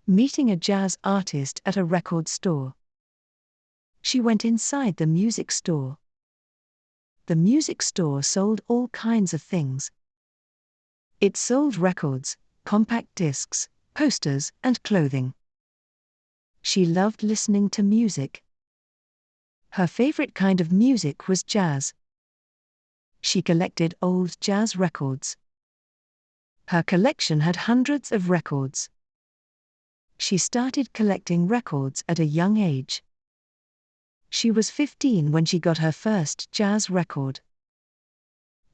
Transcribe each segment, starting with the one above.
Meeting a jazz artist at a record store. She went inside the music store. The music store sold all kinds of things. It sold records, compact discs, posters, and clothing. She loved listening to music. Her favorite kind of music was jazz. She collected old jazz records. Her collection had hundreds of records. She started collecting records at a young age. She was 15 when she got her first jazz record.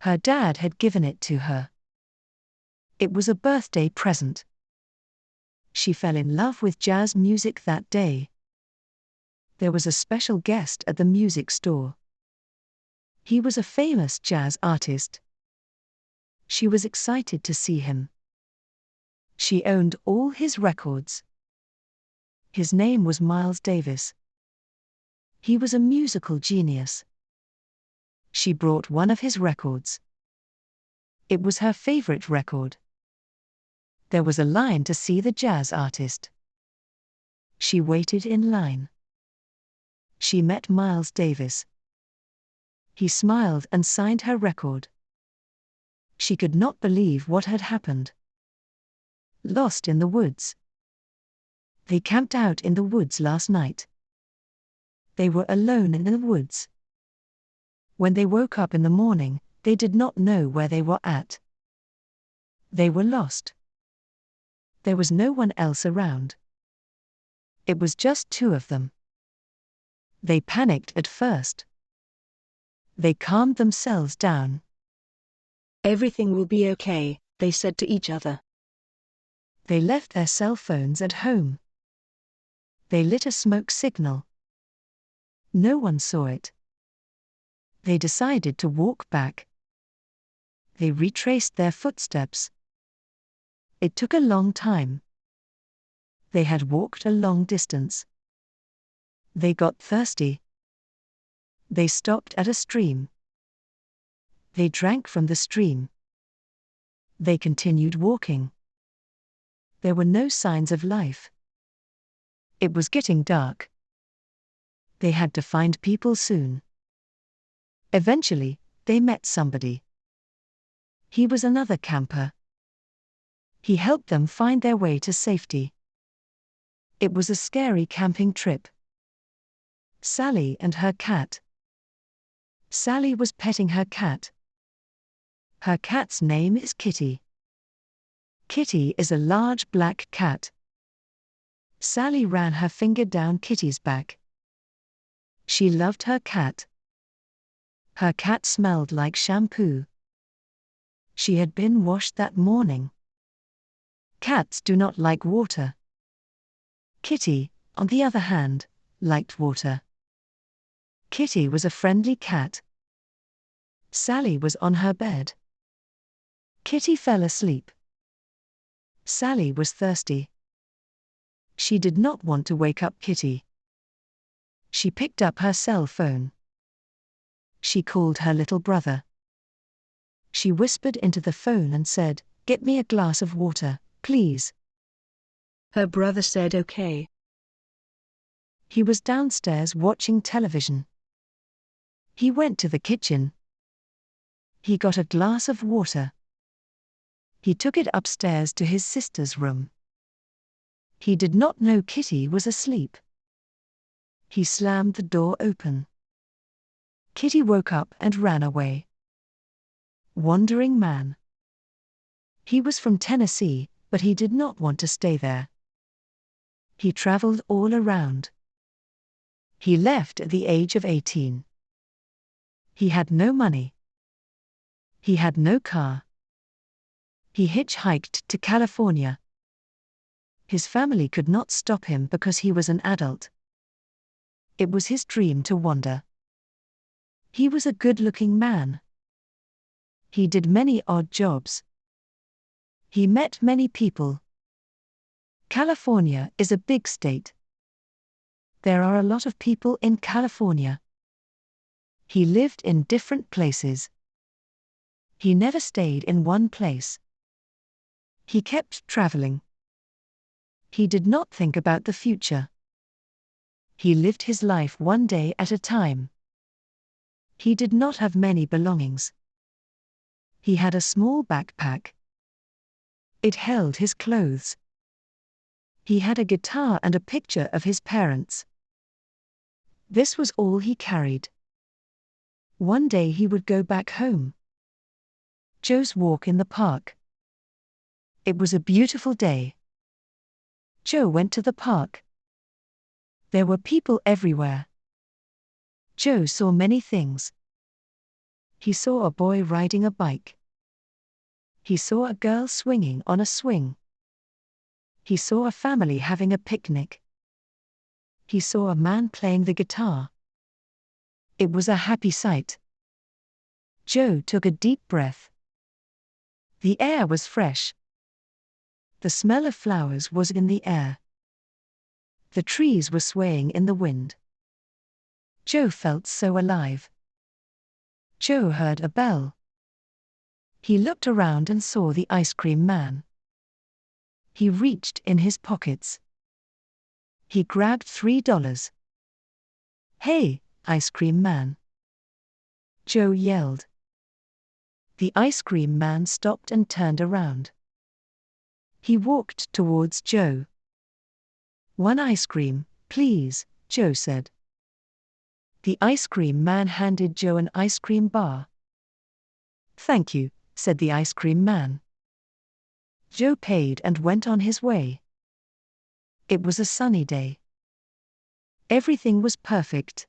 Her dad had given it to her. It was a birthday present. She fell in love with jazz music that day. There was a special guest at the music store. He was a famous jazz artist. She was excited to see him. She owned all his records. His name was Miles Davis. He was a musical genius. She brought one of his records. It was her favorite record. There was a line to see the jazz artist. She waited in line. She met Miles Davis. He smiled and signed her record. She could not believe what had happened. Lost in the woods. They camped out in the woods last night. They were alone in the woods. When they woke up in the morning, they did not know where they were at. They were lost. There was no one else around. It was just two of them. They panicked at first. They calmed themselves down. Everything will be okay, they said to each other. They left their cell phones at home. They lit a smoke signal. No one saw it. They decided to walk back. They retraced their footsteps. It took a long time. They had walked a long distance. They got thirsty. They stopped at a stream. They drank from the stream. They continued walking. There were no signs of life. It was getting dark. They had to find people soon. Eventually, they met somebody. He was another camper. He helped them find their way to safety. It was a scary camping trip. Sally and her cat. Sally was petting her cat. Her cat's name is Kitty. Kitty is a large black cat. Sally ran her finger down Kitty's back. She loved her cat. Her cat smelled like shampoo. She had been washed that morning. Cats do not like water. Kitty, on the other hand, liked water. Kitty was a friendly cat. Sally was on her bed. Kitty fell asleep. Sally was thirsty. She did not want to wake up Kitty. She picked up her cell phone. She called her little brother. She whispered into the phone and said, "Get me a glass of water, please." Her brother said okay. He was downstairs watching television. He went to the kitchen. He got a glass of water. He took it upstairs to his sister's room. He did not know Kitty was asleep. He slammed the door open. Kitty woke up and ran away. Wandering man. He was from Tennessee, but he did not want to stay there. He traveled all around. He left at the age of 18. He had no money. He had no car. He hitchhiked to California. His family could not stop him because he was an adult. It was his dream to wander. He was a good-looking man. He did many odd jobs. He met many people. California is a big state. There are a lot of people in California. He lived in different places. He never stayed in one place. He kept traveling. He did not think about the future. He lived his life one day at a time. He did not have many belongings. He had a small backpack. It held his clothes. He had a guitar and a picture of his parents. This was all he carried. One day he would go back home. Joe's walk in the park. It was a beautiful day. Joe went to the park. There were people everywhere. Joe saw many things. He saw a boy riding a bike. He saw a girl swinging on a swing. He saw a family having a picnic. He saw a man playing the guitar. It was a happy sight. Joe took a deep breath. The air was fresh. The smell of flowers was in the air. The trees were swaying in the wind. Joe felt so alive. Joe heard a bell. He looked around and saw the ice cream man. He reached in his pockets. He grabbed $3. "Hey, ice cream man!" Joe yelled. The ice cream man stopped and turned around. He walked towards Joe. "One ice cream, please," Joe said. The ice cream man handed Joe an ice cream bar. "Thank you," said the ice cream man. Joe paid and went on his way. It was a sunny day. Everything was perfect.